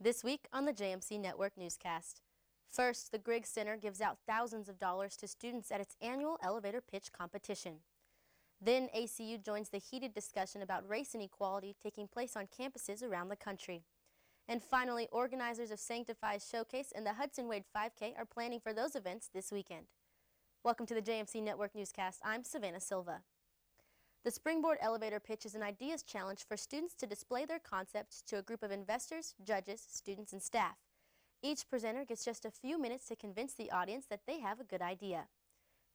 This week on the JMC Network Newscast. First, the Griggs Center gives out thousands of dollars to students at its annual elevator pitch competition. Then ACU joins the heated discussion about race inequality taking place on campuses around the country. And finally, organizers of Sanctify's Showcase and the Hudson Wade 5K are planning for those events this weekend. Welcome to the JMC Network Newscast. I'm Savanah Silva. The SpringBoard elevator pitch is an ideas challenge for students to display their concepts to a group of investors, judges, students, and staff. Each presenter gets just a few minutes to convince the audience that they have a good idea.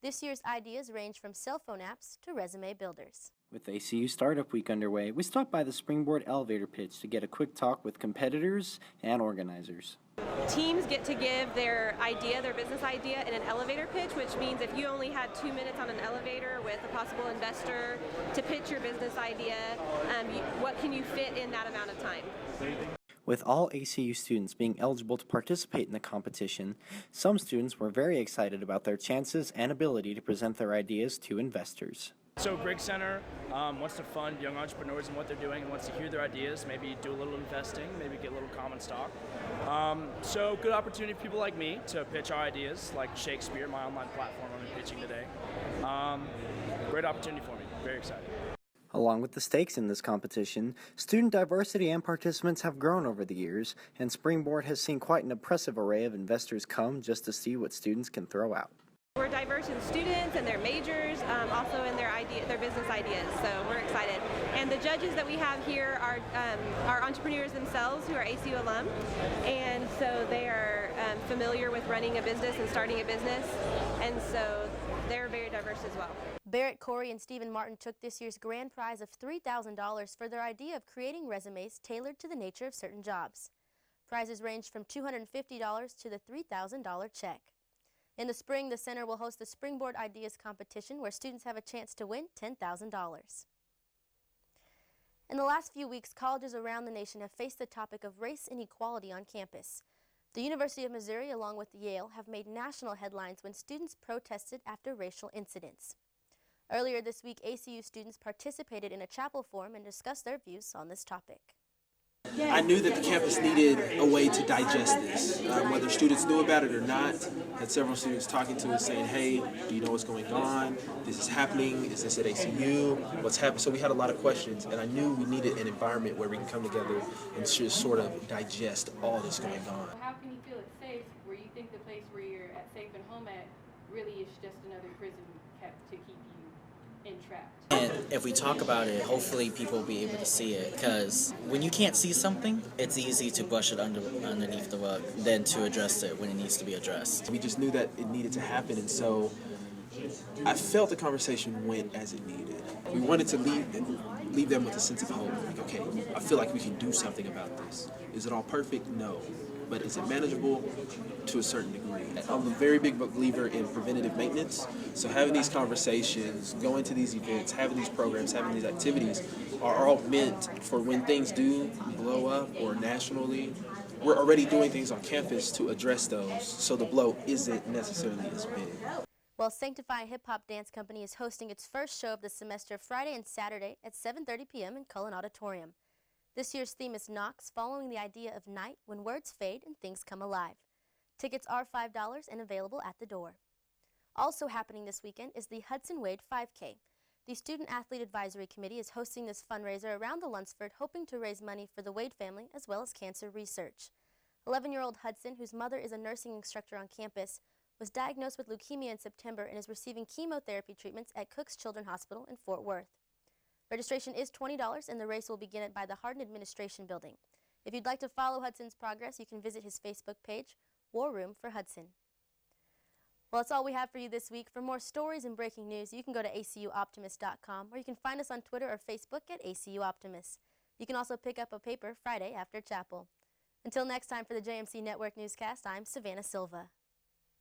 This year's ideas range from cell phone apps to resume builders. With ACU Startup Week underway, we stopped by the SpringBoard elevator pitch to get a quick talk with competitors and organizers. Teams get to give their idea, their business idea, in an elevator pitch, which means if you only had 2 minutes on an elevator with a possible investor to pitch your business idea, what can you fit in that amount of time? With all ACU students being eligible to participate in the competition, some students were very excited about their chances and ability to present their ideas to investors. So Griggs Center wants to fund young entrepreneurs and what they're doing and wants to hear their ideas, maybe do a little investing, maybe get a little common stock. So good opportunity for people like me to pitch our ideas, like Shakespeare, my online platform I'm pitching today. Great opportunity for me, very excited. Along with the stakes in this competition, student diversity and participants have grown over the years, and SpringBoard has seen quite an impressive array of investors come just to see what students can throw out. We're diverse in students and their majors, also in their business ideas, so we're excited. And the judges that we have here are entrepreneurs themselves who are ACU alum, and so they are familiar with running a business and starting a business, and so they're very diverse as well. Barrett Corey and Stephen Martin took this year's grand prize of $3,000 for their idea of creating resumes tailored to the nature of certain jobs. Prizes ranged from $250 to the $3,000 check. In the spring, the center will host the SpringBoard Ideas competition where students have a chance to win $10,000. In the last few weeks, colleges around the nation have faced the topic of race inequality on campus. The University of Missouri, along with Yale, have made national headlines when students protested after racial incidents. Earlier this week, ACU students participated in a chapel forum and discussed their views on this topic. I knew that the campus needed a way to digest this, whether students knew about it or not. Had several students talking to us saying, hey, do you know what's going on? This is happening. Is this at ACU? What's happening? So we had a lot of questions, and I knew we needed an environment where we can come together and just sort of digest all that's going on. How can you feel it's safe where you think the place where you're at safe and home at really is just another prison kept to keep you entrapped? And if we talk about it, hopefully people will be able to see it, because when you can't see something, it's easy to brush it underneath the rug than to address it when it needs to be addressed. We just knew that it needed to happen, and so I felt the conversation went as it needed. We wanted to leave them with a sense of hope. Like, okay, I feel like we can do something about this. Is it all perfect? No. But is it manageable? To a certain degree. I'm a very big believer in preventative maintenance, so having these conversations, going to these events, having these programs, having these activities are all meant for when things do blow up or nationally. We're already doing things on campus to address those, so the blow isn't necessarily as big. Well, Sanctify Hip Hop Dance Company is hosting its first show of the semester Friday and Saturday at 7:30 p.m. in Cullen Auditorium. This year's theme is Knox, following the idea of night when words fade and things come alive. Tickets are $5 and available at the door. Also happening this weekend is the Hudson Wade 5K. The Student Athlete Advisory Committee is hosting this fundraiser around the Lunsford, hoping to raise money for the Wade family as well as cancer research. 11-year-old Hudson, whose mother is a nursing instructor on campus, was diagnosed with leukemia in September and is receiving chemotherapy treatments at Cook's Children's Hospital in Fort Worth. Registration is $20 and the race will begin by the Hardin Administration Building. If you'd like to follow Hudson's progress, you can visit his Facebook page, War Room for Hudson. Well, that's all we have for you this week. For more stories and breaking news, you can go to acuoptimist.com, or you can find us on Twitter or Facebook at ACU Optimist. You can also pick up a paper Friday after chapel. Until next time, for the JMC Network Newscast, I'm Savanah Silva.